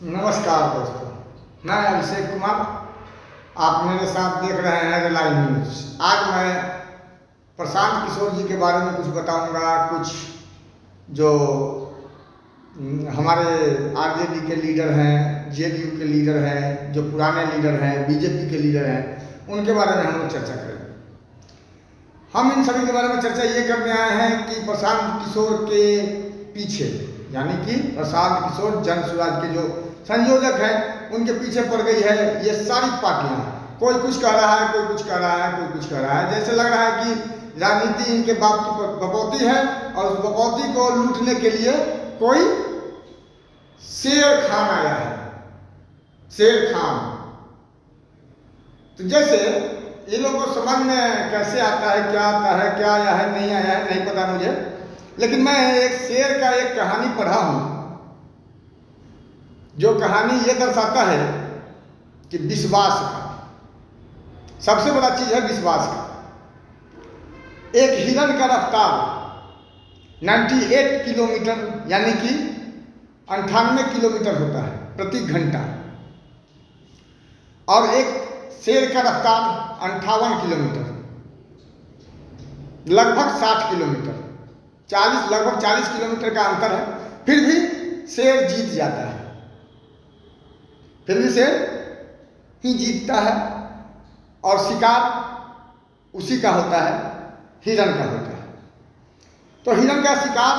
नमस्कार दोस्तों, मैं अभिषेक कुमार। आप मेरे साथ देख रहे हैं रिलायंस न्यूज। आज मैं प्रशांत किशोर जी के बारे में कुछ बताऊंगा। कुछ जो हमारे आरजेडी के लीडर हैं, जेडीयू के लीडर हैं, जो पुराने लीडर हैं, बीजेपी के लीडर हैं, उनके बारे में हम लोग चर्चा करेंगे। हम इन सभी के बारे में चर्चा ये करने आए हैं कि प्रशांत किशोर के पीछे, यानी कि प्रशांत किशोर जन स्वराज के जो संयोजक हैं, उनके पीछे पड़ गई है ये सारी पार्टियां। कोई कुछ कह रहा है, कोई कुछ कह रहा है, कोई कुछ कह रहा है। जैसे लग रहा है कि राजनीति इनके बाप की बपौती है और उस बपौती को लूटने के लिए कोई शेर खान आया है। शेर खान तो जैसे ये लोग को समझ में कैसे आता है, क्या आता है, क्या आया है, नहीं आया है, नहीं पता मुझे। लेकिन मैं एक शेर का एक कहानी पढ़ा हूं, जो कहानी ये दर्शाता है कि विश्वास का सबसे बड़ा चीज है विश्वास का। एक हिरण का रफ्तार 98 किलोमीटर यानी कि 98 किलोमीटर होता है प्रति घंटा, और एक शेर का रफ्तार 58 किलोमीटर, लगभग 60 किलोमीटर, लगभग 40 किलोमीटर का अंतर है। फिर भी शेर जीत जाता है, फिर भी शेर ही जीतता है। और शिकार उसी का होता है, हिरण का होता है। तो हिरण का शिकार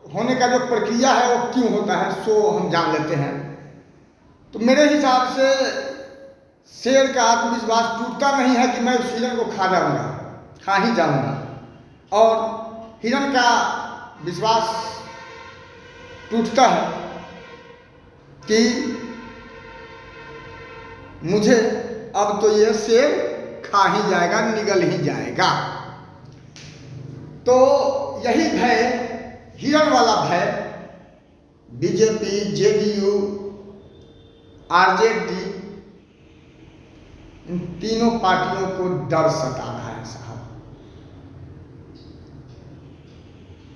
होने का जो प्रक्रिया है वो क्यों होता है, सो हम जान लेते हैं। तो मेरे हिसाब से शेर का आत्मविश्वास टूटता नहीं है कि मैं उस हिरण को खा ही जाऊंगा, और हिरण का विश्वास टूटता है कि मुझे अब तो ये शेर खा ही जाएगा, निगल ही जाएगा। तो यही भय, हिरण वाला भय, बीजेपी, जेडीयू, आरजेडी, इन तीनों पार्टियों को डर सता रहा है साहब।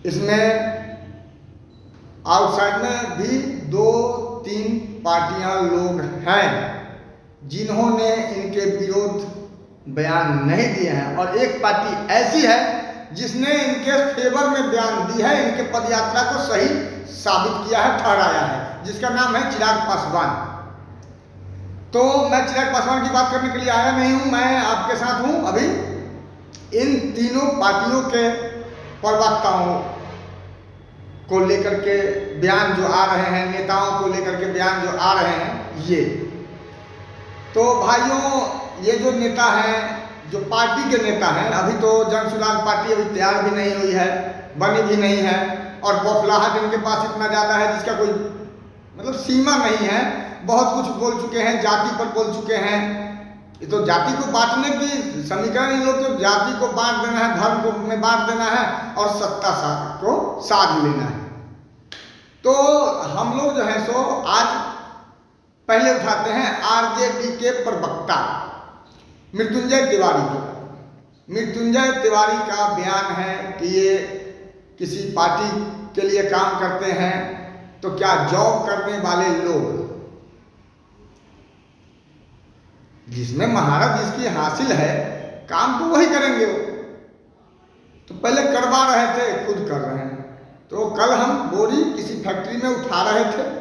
इसमें आउटसाइड में भी 2-3 पार्टियां लोग हैं जिन्होंने इनके विरोध बयान नहीं दिए हैं, और एक पार्टी ऐसी है जिसने इनके फेवर में बयान दी है, इनके पदयात्रा को सही साबित किया है, ठहराया है, जिसका नाम है चिराग पासवान। तो मैं चिराग पासवान की बात करने के लिए आया नहीं हूं, मैं आपके साथ हूं अभी इन तीनों पार्टियों के प्रवक्ताओं को लेकर के बयान जो आ रहे हैं, नेताओं को लेकर के बयान जो आ रहे हैं। ये तो भाइयों, ये जो नेता हैं, जो पार्टी के नेता हैं, अभी तो जन स्वराज पार्टी अभी तैयार भी नहीं हुई है, बनी भी नहीं है, और बौखलाहट इनके पास इतना ज़्यादा है जिसका कोई मतलब सीमा नहीं है। बहुत कुछ बोल चुके हैं, जाति पर बोल चुके हैं। ये तो जाति को बांटने की समीकरण, इन लोग को जाति को बांट देना है, धर्म को में बांट देना है, और सत्ता को साध लेना है। तो हम लोग जो है सो आज पहले उठाते हैं आरजेडी के प्रवक्ता मृत्युंजय तिवारी का। मृत्युंजय तिवारी का बयान है कि ये किसी पार्टी के लिए काम करते हैं, तो क्या जॉब करने वाले लोग, जिसमें महारत जिसकी हासिल है, काम तो वही करेंगे। वो तो पहले करवा रहे थे, खुद कर रहे हैं। तो कल हम बोरी किसी फैक्ट्री में उठा रहे थे,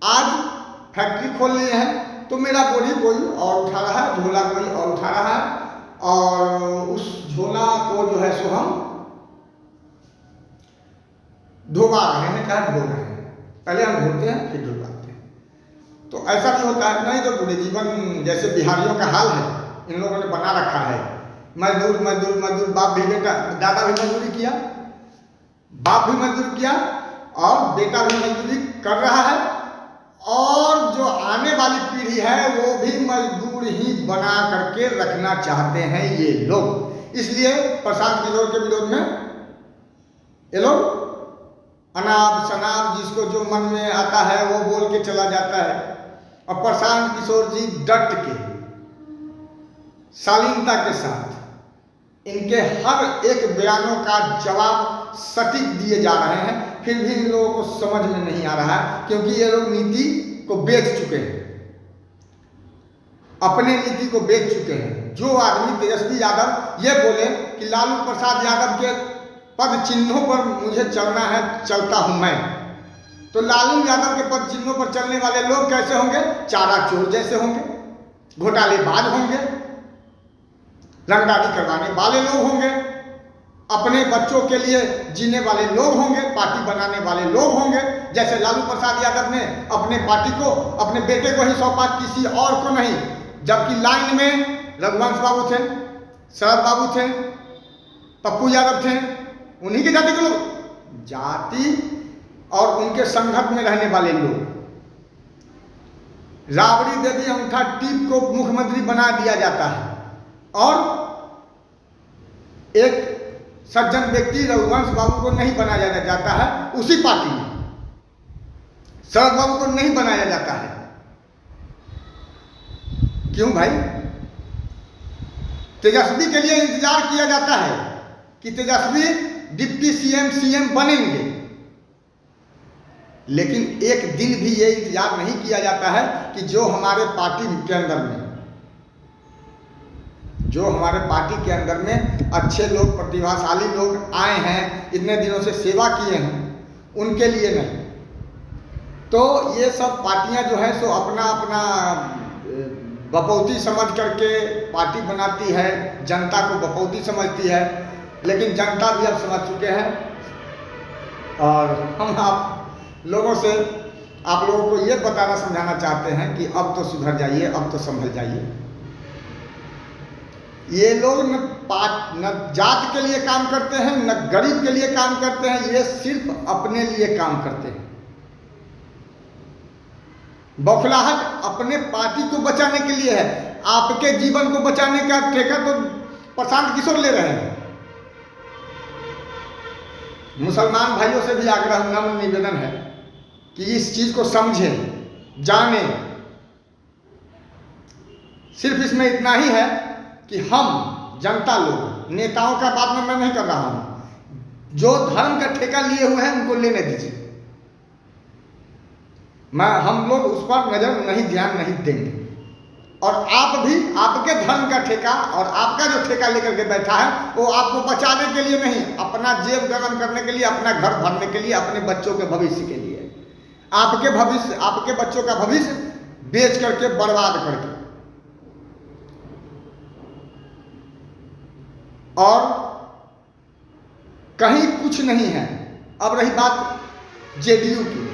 आज फैक्ट्री खोल लिए हैं, तो मेरा बोरी कोई और उठा रहा है, झोला कोई और उठा रहा है, और उस झोला को जो है सो हम धोवा रहे हैं, क्या धो रहे हैं। पहले हम धोते हैं, फिर धुलवाते हैं। तो ऐसा भी होता है, नहीं तो पूरे जीवन जैसे बिहारियों का हाल है, इन लोगों ने बना रखा है, मजदूर मजदूर मजदूर। बाप भी बेटा, दादा भी मजदूरी किया, बाप भी मजदूरी किया, और बेटा भी मजदूरी कर रहा है, और जो आने वाली पीढ़ी है वो भी मजदूर ही बना करके रखना चाहते हैं ये लोग। इसलिए प्रशांत किशोर के विरोध में ये लोग अनाप शनाप जिसको जो मन में आता है वो बोल के चला जाता है। और प्रशांत किशोर जी डट के, शालीनता के साथ इनके हर एक बयानों का जवाब सटीक दिए जा रहे हैं, फिर भी इन लोगों को समझ में नहीं आ रहा है, क्योंकि ये लोग नीति बेच चुके हैं, अपने नीति को बेच चुके हैं। जो आदमी तेजस्वी यादव ये बोले कि लालू प्रसाद यादव के पद चिन्हों पर मुझे चलना है, चलता हूं मैं, तो लालू यादव के पद चिन्हों पर चलने वाले लोग कैसे होंगे? चारा चोर जैसे होंगे, घोटालेबाज होंगे, रंगदारी करवाने वाले लोग होंगे, अपने बच्चों के लिए जीने वाले लोग होंगे, पार्टी बनाने वाले लोग होंगे। जैसे लालू प्रसाद यादव ने अपने पार्टी को, अपने बेटे को ही सौंपा, किसी और को नहीं, जबकि लाइन में रघुवंश बाबू थे, शरद बाबू थे, पप्पू यादव थे, उन्हीं की जाति के लोग, जाति और उनके संघर्ष में रहने वाले लोग। राबड़ी देवी अंगूठा टीप को मुख्यमंत्री बना दिया जाता है और एक सज्जन व्यक्ति रघुवंश बाबू को नहीं बनाया जाता है। उसी पार्टी में शरद बाबू को नहीं बनाया जाता है। क्यों भाई? तेजस्वी के लिए इंतजार किया जाता है कि तेजस्वी डिप्टी सीएम बनेंगे, लेकिन एक दिन भी ये इंतजार नहीं किया जाता है कि जो हमारे पार्टी के अंदर में अच्छे लोग, प्रतिभाशाली लोग आए हैं, इतने दिनों से सेवा किए हैं, उनके लिए नहीं। तो ये सब पार्टियां जो है सो अपना अपना बपौती समझ करके पार्टी बनाती है, जनता को बपौती समझती है, लेकिन जनता भी अब समझ चुके हैं। और हम आप लोगों से, आप लोगों को ये बताना, समझाना चाहते हैं कि अब तो सुधर जाइए, अब तो संभल जाइए। ये लोग न जात के लिए काम करते हैं, न गरीब के लिए काम करते हैं, ये सिर्फ अपने लिए काम करते हैं। बौखलाहट अपने पार्टी को बचाने के लिए है। आपके जीवन को बचाने का ठेका तो प्रशांत किशोर ले रहे हैं। मुसलमान भाइयों से भी आग्रह, नम्र निवेदन है कि इस चीज को समझें, जानें। सिर्फ इसमें इतना ही है कि हम जनता लोग, नेताओं का बात में मैं नहीं कर रहा हूं, जो धर्म का ठेका लिए हुए हैं उनको लेने दीजिए। हम लोग उस पर नजर नहीं, ध्यान नहीं देंगे। और आप भी आपके धर्म का ठेका और आपका जो ठेका लेकर के बैठा है वो आपको बचाने के लिए नहीं, अपना जेब गरम करने के लिए, अपना घर भरने के लिए, अपने बच्चों के भविष्य के लिए, आपके भविष्य, आपके बच्चों का भविष्य बेच करके, बर्बाद करके। और कहीं कुछ नहीं है। अब रही बात जेडीयू की,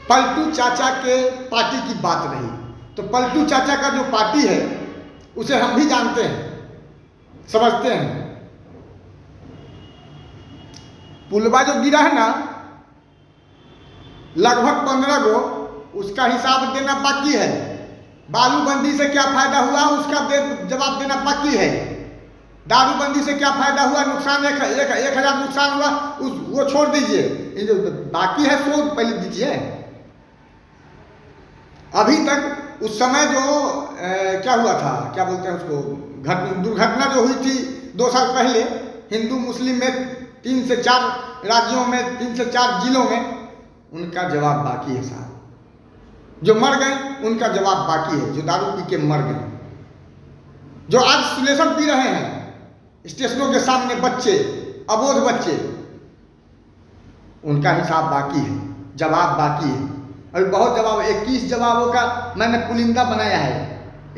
पलटू चाचा के पार्टी की बात रही, तो पलटू चाचा का जो पार्टी है उसे हम भी जानते हैं, समझते हैं। पुलवा जो गिरा है ना, लगभग 15 गो, उसका हिसाब देना बाकी है। बालूबंदी से क्या फायदा हुआ उसका जवाब देना बाकी है। दारूबंदी से क्या फायदा हुआ, नुकसान 1,000 नुकसान हुआ, वो छोड़ दीजिए, ये जो बाकी है सो पहले दीजिए। अभी तक उस समय जो क्या हुआ था, क्या बोलते हैं उसको, दुर्घटना जो हुई थी 2 साल पहले, हिंदू मुस्लिम में 3 से 4 राज्यों में, 3 से 4 जिलों में, उनका जवाब बाकी है साहब। जो मर गए उनका जवाब बाकी है, जो दारू पी के मर गए, जो आज सुलेशन पी रहे हैं स्टेशनों के सामने, बच्चे, अबोध बच्चे, उनका हिसाब बाकी है, जवाब बाकी है। अभी बहुत जवाब, 21 जवाबों का मैंने पुलिंदा बनाया है।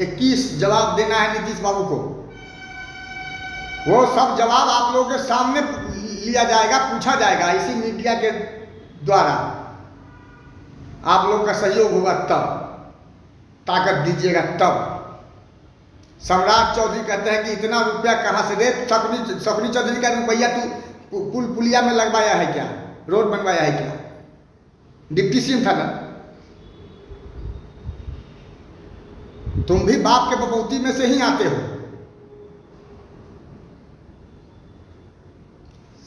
21 जवाब देना है नीतीश बाबू को। वो सब जवाब आप लोगों के सामने लिया जाएगा, पूछा जाएगा, इसी मीडिया के द्वारा। आप लोग का सहयोग होगा तब, ताकत दीजिएगा तब। सम्राट चौधरी कहते हैं कि इतना रुपया कहाँ से दे? शकुनी चौधरी का रुपया तू पुलिया में लगवाया है क्या? रोड बनवाया है क्या? डिप्टी सीएम था ना। तुम भी बाप के बपौती में से ही आते हो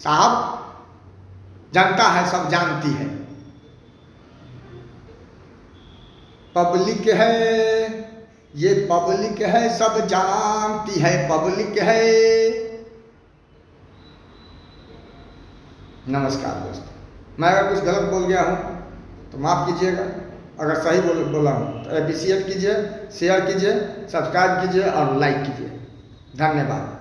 साहब। जनता है, सब जानती है। पब्लिक है, ये पब्लिक है, सब जानती है, पब्लिक है। नमस्कार दोस्तों, मैं अगर कुछ गलत बोल गया हूं तो माफ कीजिएगा, अगर सही बोला हूँ तो अप्रिशिएट कीजिए, शेयर कीजिए, सब्सक्राइब कीजिए और लाइक कीजिए। धन्यवाद।